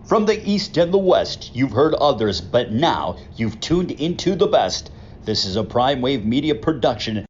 From the East and the West, you've heard others, but now you've tuned into the best. This is a Prime Wave Media production.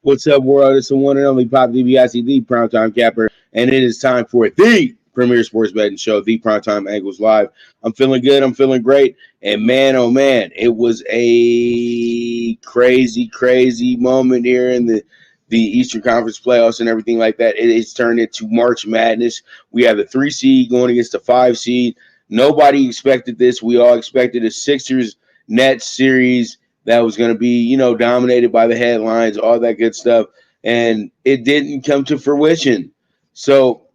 What's up, world? It's the one and only Pop DBIC, the Primetime Capper, and it is time for the premier sports betting show, the Primetime Angles Live. I'm feeling good. I'm feeling great. And man, oh man, it was a crazy moment here in the Eastern Conference playoffs and everything like that. It is turned into March Madness. We have the 3 seed going against the 5 seed. Nobody expected this. We all expected a Sixers-Nets series that was going to be, dominated by the headlines, all that good stuff. And it didn't come to fruition. So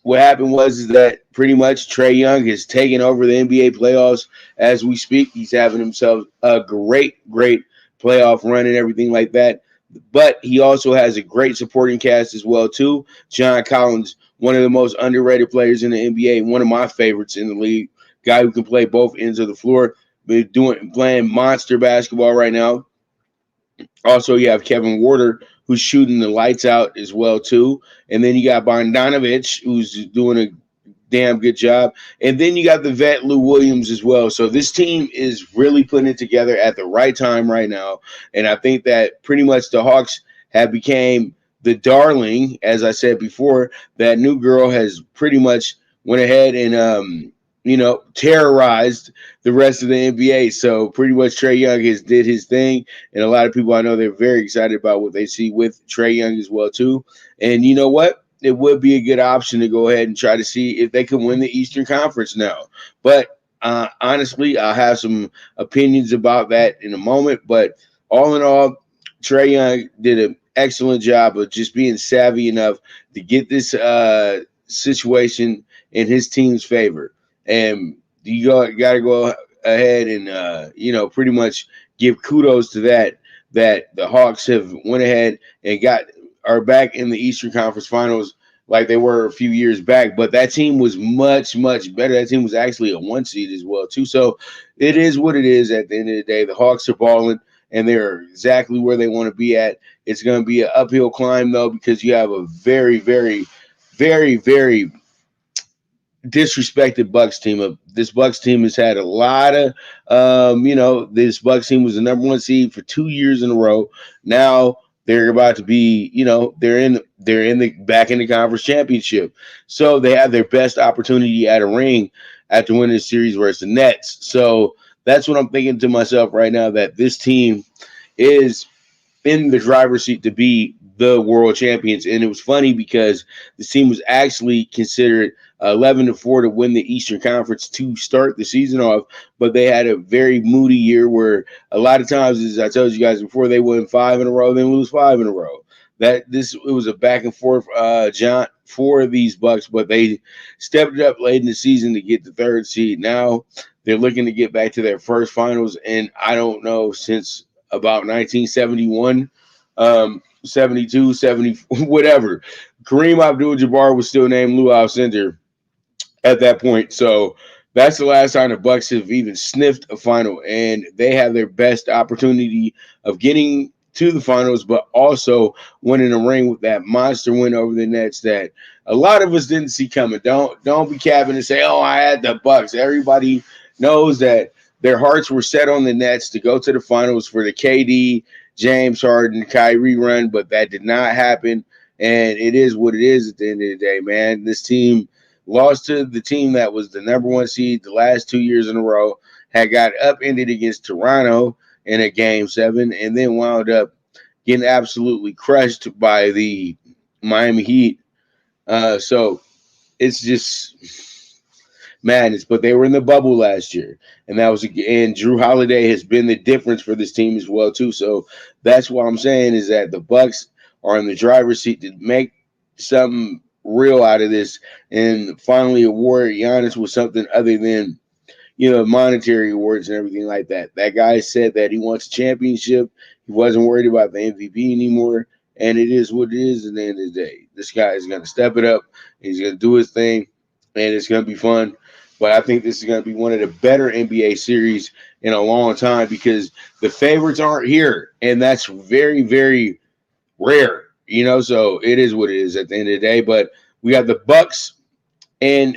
what happened was that pretty much Trae Young has taken over the NBA playoffs as we speak. He's having himself a great playoff run and everything like that. But he also has a great supporting cast as well, too. John Collins, one of the most underrated players in the NBA, one of my favorites in the league, guy who can play both ends of the floor. Playing monster basketball right now. Also, you have Kevin Warder, who's shooting the lights out as well, too. And then you got Bogdanovich, who's doing a damn good job. And then you got the vet Lou Williams as well. So this team is really putting it together at the right time right now. And I think that pretty much the Hawks have became the darling, as I said before. That new girl has pretty much went ahead and terrorized the rest of the NBA. So pretty much Trae Young has did his thing. And a lot of people I know they're very excited about what they see with Trae Young as well, too. And you know what? It would be a good option to go ahead and try to see if they can win the Eastern Conference now. But honestly, I'll have some opinions about that in a moment. But all in all, Trae Young did an excellent job of just being savvy enough to get this situation in his team's favor. And you got to go ahead and, pretty much give kudos to that the Hawks have went ahead and are back in the Eastern Conference Finals like they were a few years back. But that team was much better. That team was actually a 1 seed as well, too. So it is what it is at the end of the day. The Hawks are balling, and they're exactly where they want to be at. It's going to be an uphill climb, though, because you have a very disrespected Bucks team. This Bucks team has had a lot of, this Bucks team was the number 1 seed for 2 years in a row. Now they're about to be, they're in the back in the conference championship. So they have their best opportunity at a ring after winning the series versus the Nets. So that's what I'm thinking to myself right now, that this team is in the driver's seat to be the world champions. And it was funny because the team was actually considered 11-4 to win the Eastern Conference to start the season off, but they had a very moody year where a lot of times, as I told you guys before, they win 5 in a row, then lose 5 in a row. It was a back and forth jaunt for these Bucks, but they stepped it up late in the season to get the 3rd seed. Now they're looking to get back to their first finals, and I don't know, since about 1971, 72, 70, whatever. Kareem Abdul-Jabbar was still named Lou Alcindor at that point. So that's the last time the Bucks have even sniffed a final, and they have their best opportunity of getting to the finals, but also winning a ring with that monster win over the Nets that a lot of us didn't see coming. Don't be capping and say, "Oh, I had the Bucks." Everybody knows that their hearts were set on the Nets to go to the finals for the KD, James Harden, Kyrie run, but that did not happen. And it is what it is at the end of the day, man. This team lost to the team that was the number 1 seed the last 2 years in a row, had got upended against Toronto in a Game 7, and then wound up getting absolutely crushed by the Miami Heat. So it's just Madness, but they were in the bubble last year, and that was and Drew Holiday has been the difference for this team as well too. So that's what I'm saying is that the Bucks are in the driver's seat to make something real out of this and finally award Giannis with something other than monetary awards and everything like that. That guy said that he wants a championship. He wasn't worried about the MVP anymore, and it is what it is at the end of the day. This guy is going to step it up. He's going to do his thing, and it's going to be fun. But I think this is going to be one of the better NBA series in a long time because the favorites aren't here, and that's very, very rare. So it is what it is at the end of the day. But we got the Bucks and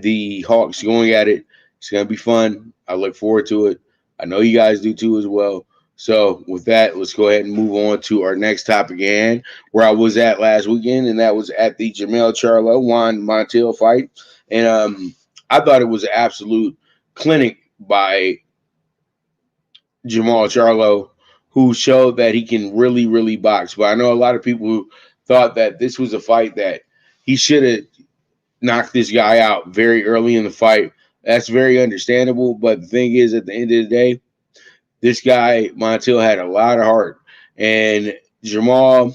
the Hawks going at it. It's going to be fun. I look forward to it. I know you guys do too as well. So with that, let's go ahead and move on to our next topic again, where I was at last weekend, and that was at the Jermall Charlo Juan Montiel fight. And I thought it was an absolute clinic by Jermall Charlo, who showed that he can really, really box. But I know a lot of people who thought that this was a fight that he should have knocked this guy out very early in the fight. That's very understandable. But the thing is, at the end of the day, this guy, Montiel, had a lot of heart. And Jermall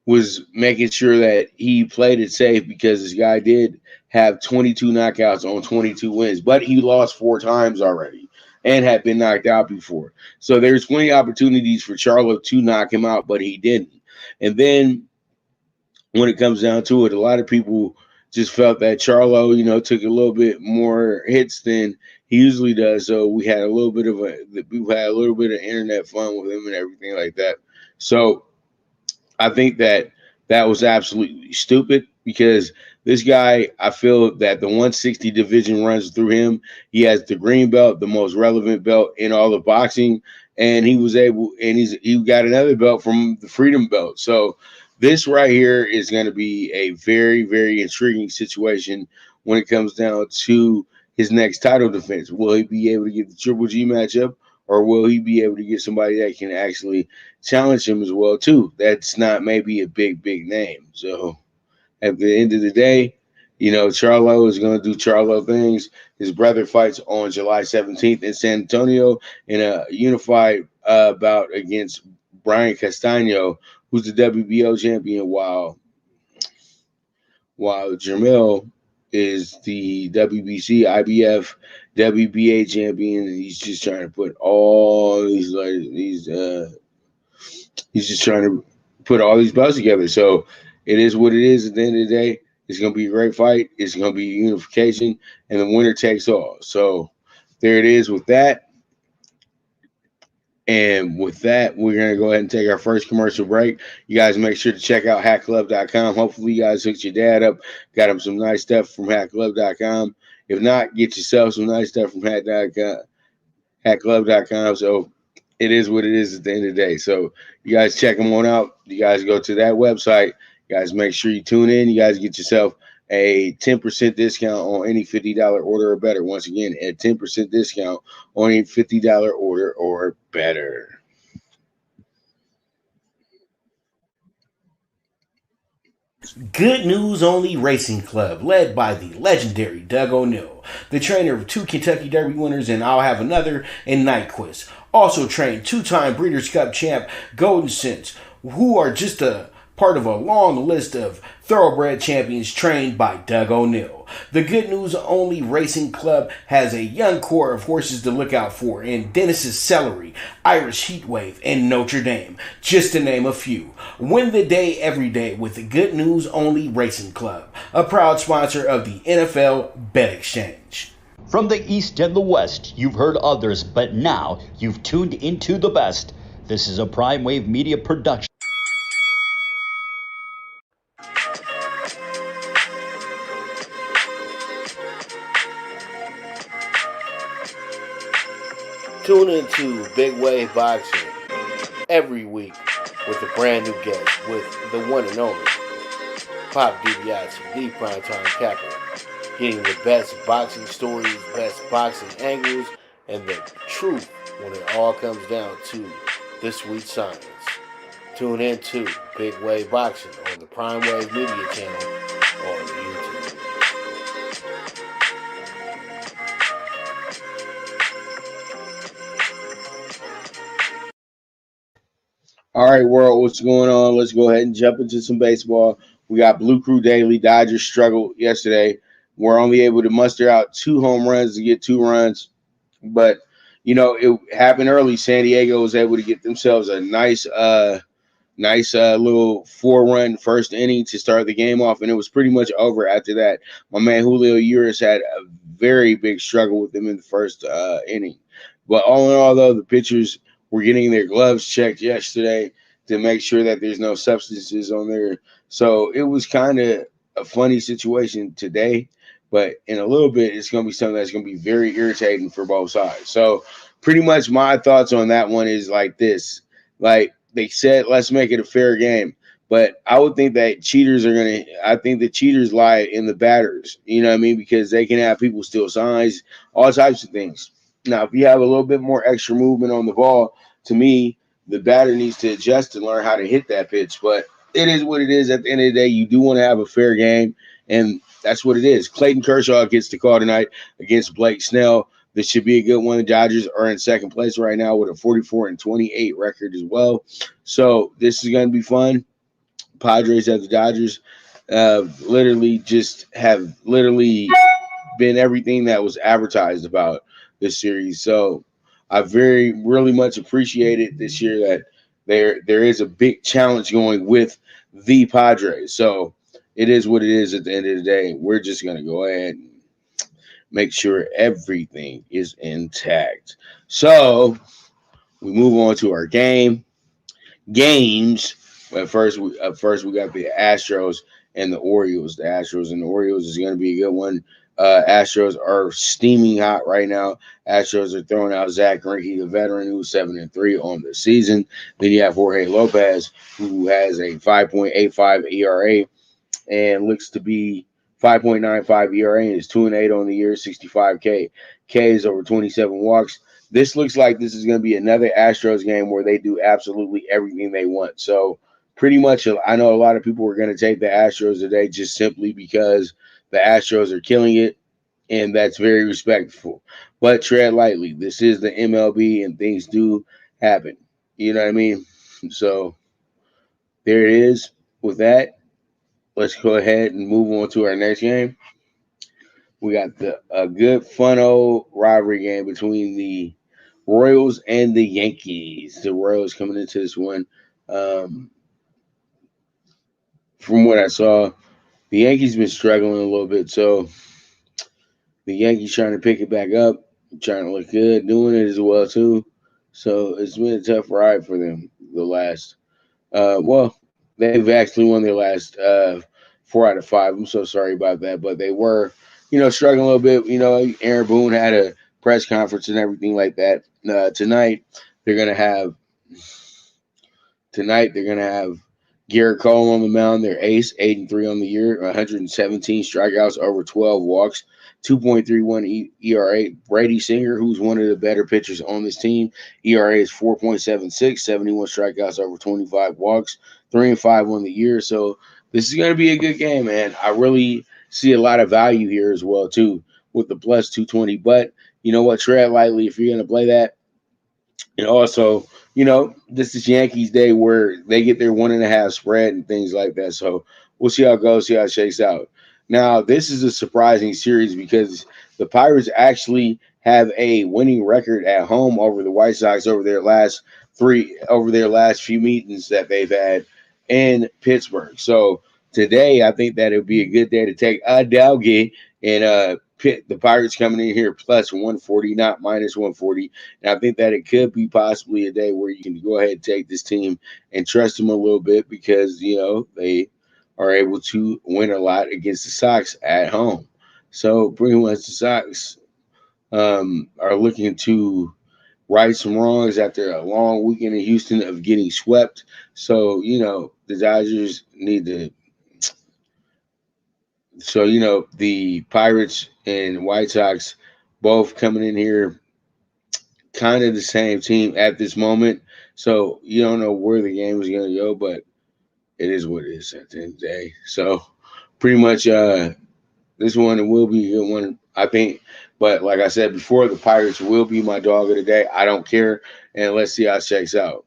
was making sure that he played it safe because this guy did have 22 knockouts on 22 wins. But he lost 4 times already and had been knocked out before. So there's plenty of opportunities for Charlo to knock him out, but he didn't. And then when it comes down to it, a lot of people just felt that Charlo, took a little bit more hits than he usually does. So we had a little bit of internet fun with him and everything like that. So I think that was absolutely stupid because this guy, I feel that the 160 division runs through him. He has the green belt, the most relevant belt in all of boxing, and he got another belt from the freedom belt. So this right here is going to be a very, very intriguing situation when it comes down to his next title defense. Will he be able to get the Triple G matchup, or will he be able to get somebody that can actually challenge him as well too? That's not maybe a big name. So at the end of the day, Charlo is going to do Charlo things. His brother fights on July 17th in San Antonio in a unified bout against Brian Castano, who's the WBO champion, while Jermall is the WBC, IBF, WBA champion, and he's just trying to put all these he's just trying to put all these belts together. So it is what it is at the end of the day. It's going to be a great fight. It's going to be unification, and the winner takes all. So there it is with that. And with that, we're going to go ahead and take our first commercial break. You guys make sure to check out hackclub.com. Hopefully you guys hooked your dad up, got him some nice stuff from hackclub.com. If not, get yourself some nice stuff from hackclub.com. So it is what it is at the end of the day. So you guys check them on out. You guys go to that website. You guys make sure you tune in. You guys get yourself a 10% discount on any $50 order or better. Once again, a 10% discount on any $50 order or better. Good News Only Racing Club, led by the legendary Doug O'Neill, the trainer of 2 Kentucky Derby winners and I'll Have Another and Nyquist. Also trained 2-time Breeders' Cup champ Golden Sense, who are just a part of a long list of thoroughbred champions trained by Doug O'Neill. The Good News Only Racing Club has a young core of horses to look out for in Dennis's Celery, Irish Heatwave, and Notre Dame, just to name a few. Win the day every day with the Good News Only Racing Club, a proud sponsor of the NFL Bet Exchange. From the East and the West, you've heard others, but now you've tuned into the best. This is a Prime Wave Media production. Tune into Big Wave Boxing every week with a brand new guest with the one and only Pop DiBiase, the primetime capper, getting the best boxing stories, best boxing angles, and the truth when it all comes down to the sweet science. Tune in to Big Wave Boxing on the Prime Wave Media channel All right, world, what's going on? Let's go ahead and jump into some baseball. We got Blue Crew Daily. Dodgers struggled yesterday. We're only able to muster out 2 home runs to get 2 runs, but it happened early. San Diego was able to get themselves a nice little 4-run first inning to start the game off, and it was pretty much over after that. My man Julio Urias had a very big struggle with them in the first inning. But all in all, though, the pitchers were getting their gloves checked yesterday to make sure that there's no substances on there. So it was kind of a funny situation today, but in a little bit, it's going to be something that's going to be very irritating for both sides. So pretty much my thoughts on that one is like this. Like, they said, let's make it a fair game. But I would think that I think the cheaters lie in the batters, you know what I mean? Because they can have people steal signs, all types of things. Now, if you have a little bit more extra movement on the ball, to me, the batter needs to adjust and learn how to hit that pitch. But it is what it is. At the end of the day, you do want to have a fair game, and that's what it is. Clayton Kershaw gets the call tonight against Blake Snell. This should be a good one. The Dodgers are in second place right now with a 44-28 record as well. So this is going to be fun. Padres at the Dodgers have literally been everything that was advertised about this series. So I really much appreciate it this year that there is a big challenge going with the Padres. So it is what it is at the end of the day. We're just going to go ahead and make sure everything is intact. So we move on to our games. At first we got the Astros and the Orioles. The Astros and the Orioles is going to be a good one. Astros are steaming hot right now. Astros are throwing out Zach Greinke, the veteran, who's 7-3 on the season. Then you have Jorge Lopez, who has a 5.85 ERA and looks to be 5.95 ERA and is 2-8 on the year, 65 Ks over 27 walks. This looks like this is going to be another Astros game where they do absolutely everything they want. So pretty much, I know a lot of people are going to take the Astros today just simply because the Astros are killing it, and that's very respectful. But tread lightly. This is the MLB, and things do happen. You know what I mean? So there it is. With that, let's go ahead and move on to our next game. We got a good, fun old rivalry game between the Royals and the Yankees. The Royals coming into this one. From what I saw, the Yankees been struggling a little bit, so the Yankees trying to pick it back up, trying to look good, doing it as well too. So it's been a tough ride for them the last. They've actually won their last 4 out of 5. I'm so sorry about that, but they were, struggling a little bit. Aaron Boone had a press conference and everything like that. Tonight they're gonna have Garrett Cole on the mound, their ace, 8-3 on the year, 117 strikeouts, over 12 walks, 2.31 ERA. Brady Singer, who's one of the better pitchers on this team, ERA is 4.76, 71 strikeouts, over 25 walks, 3-5 on the year. So this is going to be a good game, man. I really see a lot of value here as well, too, with the plus 220. But you know what? Tread lightly if you're going to play that. And also, this is Yankees Day where they get their 1.5 spread and things like that. So we'll see how it goes, see how it shakes out. Now, this is a surprising series because the Pirates actually have a winning record at home over the White Sox over their last few meetings that they've had in Pittsburgh. So today, I think that it would be a good day to take a doggy and pit the Pirates coming in here plus 140, not minus 140. And I think that it could be possibly a day where you can go ahead and take this team and trust them a little bit because, they are able to win a lot against the Sox at home. So pretty much the Sox are looking to right some wrongs after a long weekend in Houston of getting swept. So, the Dodgers need to. So, the Pirates and White Sox both coming in here kind of the same team at this moment. So, you don't know where the game is going to go, but it is what it is at the end of the day. So, pretty much this one will be a good one, I think. But like I said before, the Pirates will be my dog of the day. I don't care. And let's see how it shakes out.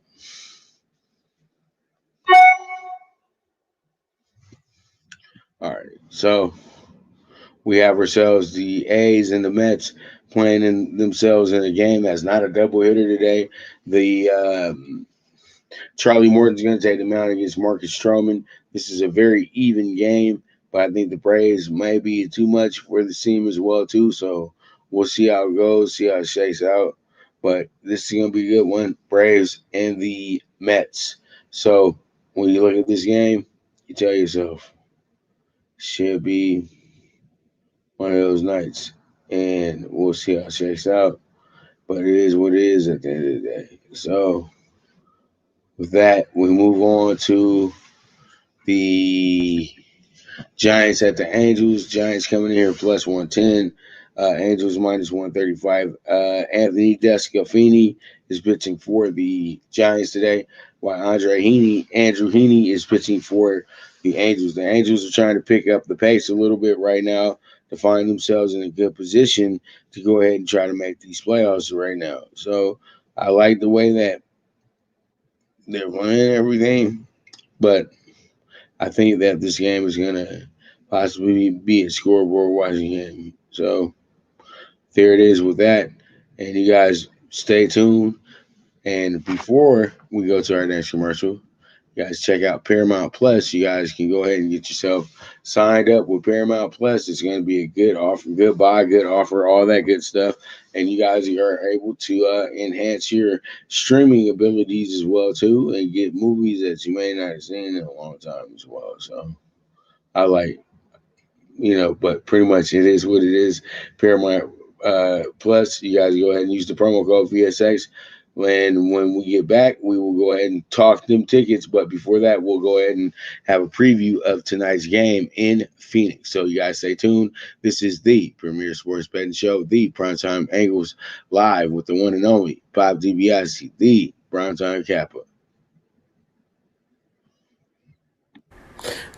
All right. So we have ourselves the A's and the Mets playing themselves in a game that's not a doubleheader today. The Charlie Morton's going to take the mound against Marcus Stroman. This is a very even game, but I think the Braves may be too much for the team as well too. So we'll see how it goes, see how it shakes out. But this is going to be a good one. Braves and the Mets. So when you look at this game, you tell yourself, should be one of those nights. And we'll see how it shakes out. But it is what it is at the end of the day. So with that, we move on to the Giants at the Angels. Giants coming in here plus 110. Angels minus 135. Anthony Descafini is pitching for the Giants today, while Andrew Heaney is pitching for the Angels. The Angels are trying to pick up the pace a little bit right now to find themselves in a good position to go ahead and try to make these playoffs right now. So I like the way that they're running everything, but I think that this game is going to possibly be a scoreboard watching game. So there it is with that. And you guys stay tuned. And before we go to our next commercial, you guys check out Paramount Plus. You guys can go ahead and get yourself signed up with Paramount Plus. It's going to be a good offer, good buy, good offer, all that good stuff. And you guys are able to enhance your streaming abilities as well too, and get movies that you may not have seen in a long time as well. So I like, but pretty much it is what it is. Paramount Plus, you guys go ahead and use the promo code VSX. And when we get back, we will go ahead and talk them tickets. But before that, we'll go ahead and have a preview of tonight's game in Phoenix. So you guys stay tuned. This is the Premier Sports Betting Show, the Primetime Angles, live with the one and only Bob DiBiase, the Primetime Kappa.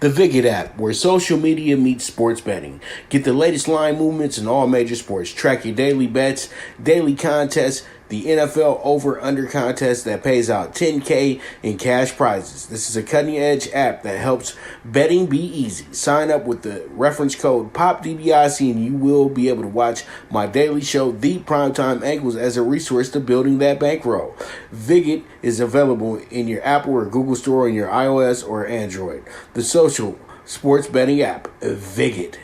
The Viget app, where social media meets sports betting. Get the latest line movements in all major sports. Track your daily bets, daily contests, the NFL over-under contest that pays out $10K in cash prizes. This is a cutting-edge app that helps betting be easy. Sign up with the reference code POPDBIC and you will be able to watch my daily show, The Primetime Angles, as a resource to building that bankroll. Viget is available in your Apple or Google Store on your iOS or Android. The social sports betting app, Viget.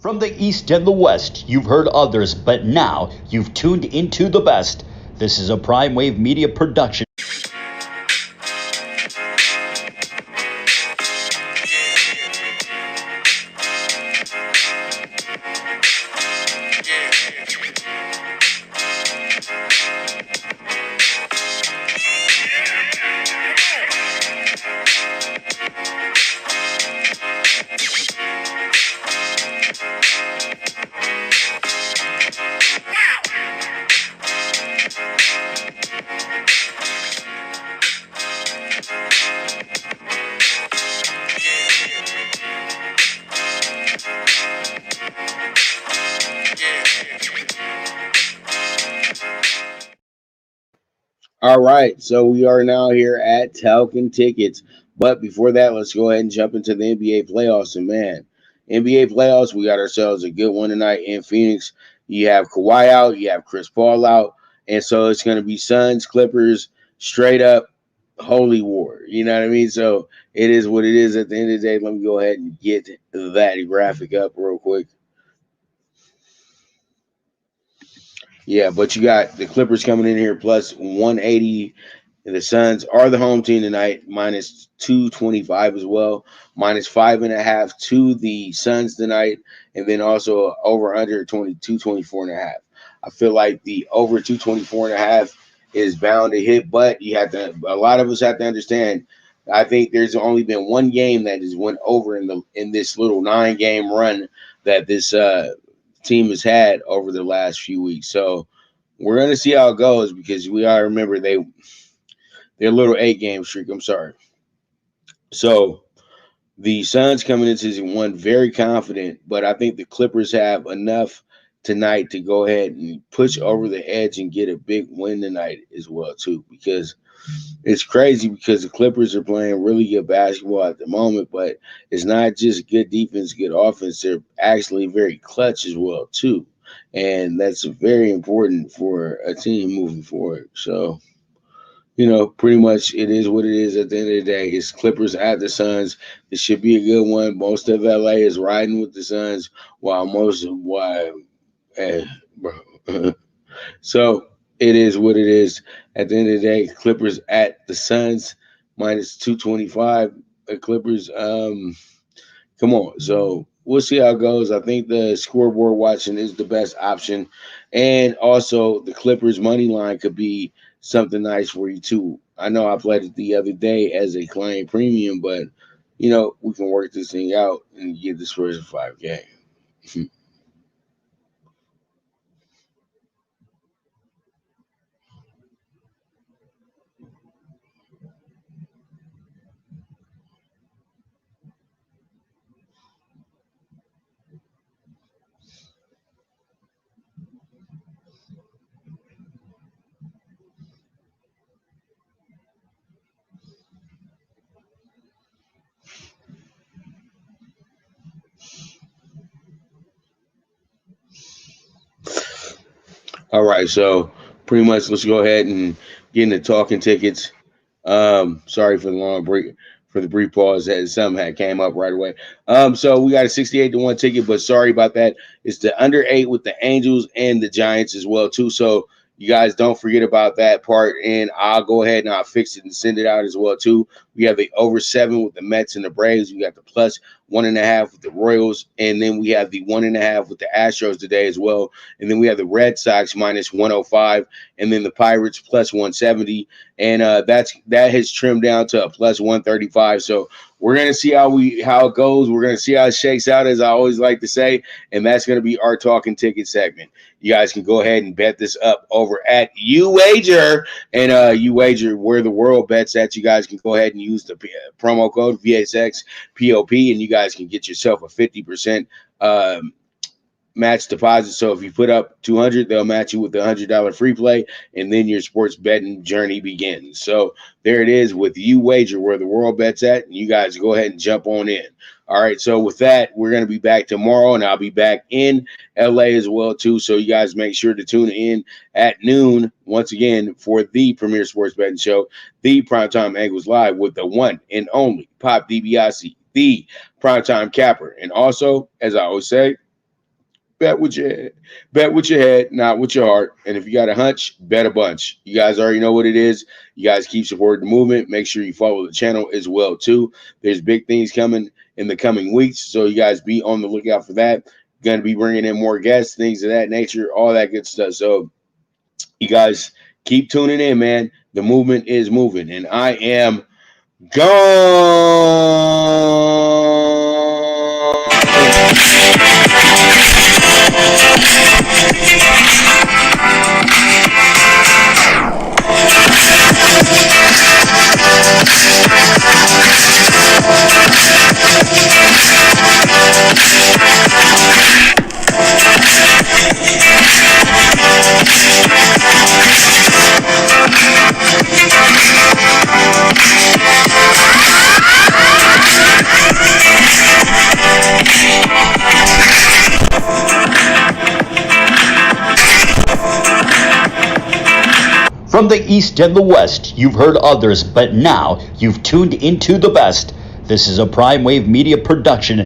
From the East and the West, you've heard others, but now you've tuned into the best. This is a Prime Wave Media production. All right, so we are now here at Talkin Tickets. But before that, let's go ahead and jump into the NBA playoffs. And man, NBA playoffs, we got ourselves a good one tonight in Phoenix. You have Kawhi out, you have Chris Paul out, and so it's going to be Suns, Clippers, straight up holy war. You know what I mean? So it is what it is at the end of the day. Let me go ahead and get that graphic up real quick. Yeah, but you got the Clippers coming in here plus 180. And the Suns are the home team tonight, minus 225 as well, minus 5.5 to the Suns tonight, and then also over under 224.5. I feel like the over 224.5 is bound to hit, but a lot of us have to understand. I think there's only been one game that has went over in this little 9-game run that this team has had over the last few weeks. So we're gonna see how it goes because we gotta remember their little 8-game streak. I'm sorry. So the Suns coming into season one very confident, but I think the Clippers have enough tonight to go ahead and push over the edge and get a big win tonight as well too. Because it's crazy because the Clippers are playing really good basketball at the moment, but it's not just good defense, good offense. They're actually very clutch as well too, and that's very important for a team moving forward. So, pretty much it is what it is at the end of the day. It's Clippers at the Suns. It should be a good one. Most of LA is riding with the Suns, so it is what it is. At the end of the day, Clippers at the Suns, minus 225. Clippers, come on. So we'll see how it goes. I think the scoreboard watching is the best option. And also the Clippers money line could be something nice for you too. I know I played it the other day as a client premium, but we can work this thing out and get the Spurs a 5K. All right, so pretty much let's go ahead and get into talking tickets. Sorry for the long break, for the brief pause that something had came up right away. So we got a 68-1 ticket, but sorry about that. It's the under 8 with the Angels and the Giants as well too. So you guys don't forget about that part, and I'll go ahead and I'll fix it and send it out as well too. We have the over 7 with the Mets and the Braves. We got the plus 1.5 with the Royals, and then we have the 1.5 with the Astros today as well. And then we have the Red Sox minus 105, and then the Pirates plus 170, and that has trimmed down to a plus 135. So we're gonna see how it goes. We're gonna see how it shakes out, as I always like to say, and that's gonna be our talking ticket segment. You guys can go ahead and bet this up over at YouWager, and YouWager, where the world bets at. You guys can go ahead and use the promo code VSXPOP, and you guys can get yourself a 50% match deposit. So if you put up $200, they'll match you with the $100 free play, and then your sports betting journey begins. So there it is with YouWager, where the world bets at, and you guys go ahead and jump on in. All right, so with that, we're going to be back tomorrow, and I'll be back in LA as well too. So you guys make sure to tune in at noon once again for the premier sports betting show, the Primetime Angles Live, with the one and only Pop DiBiase, the Primetime Capper. And also, as I always say, bet with your head, not with your heart. And if you got a hunch, bet a bunch. You guys already know what it is. You guys keep supporting the movement. Make sure you follow the channel as well too. There's big things coming in the coming weeks, so you guys be on the lookout for that. Going to be bringing in more guests, things of that nature, all that good stuff. So you guys keep tuning in, man. The movement is moving, and I am gone. From the East and the West, you've heard others, but now you've tuned into the best. This is a Prime Wave Media production.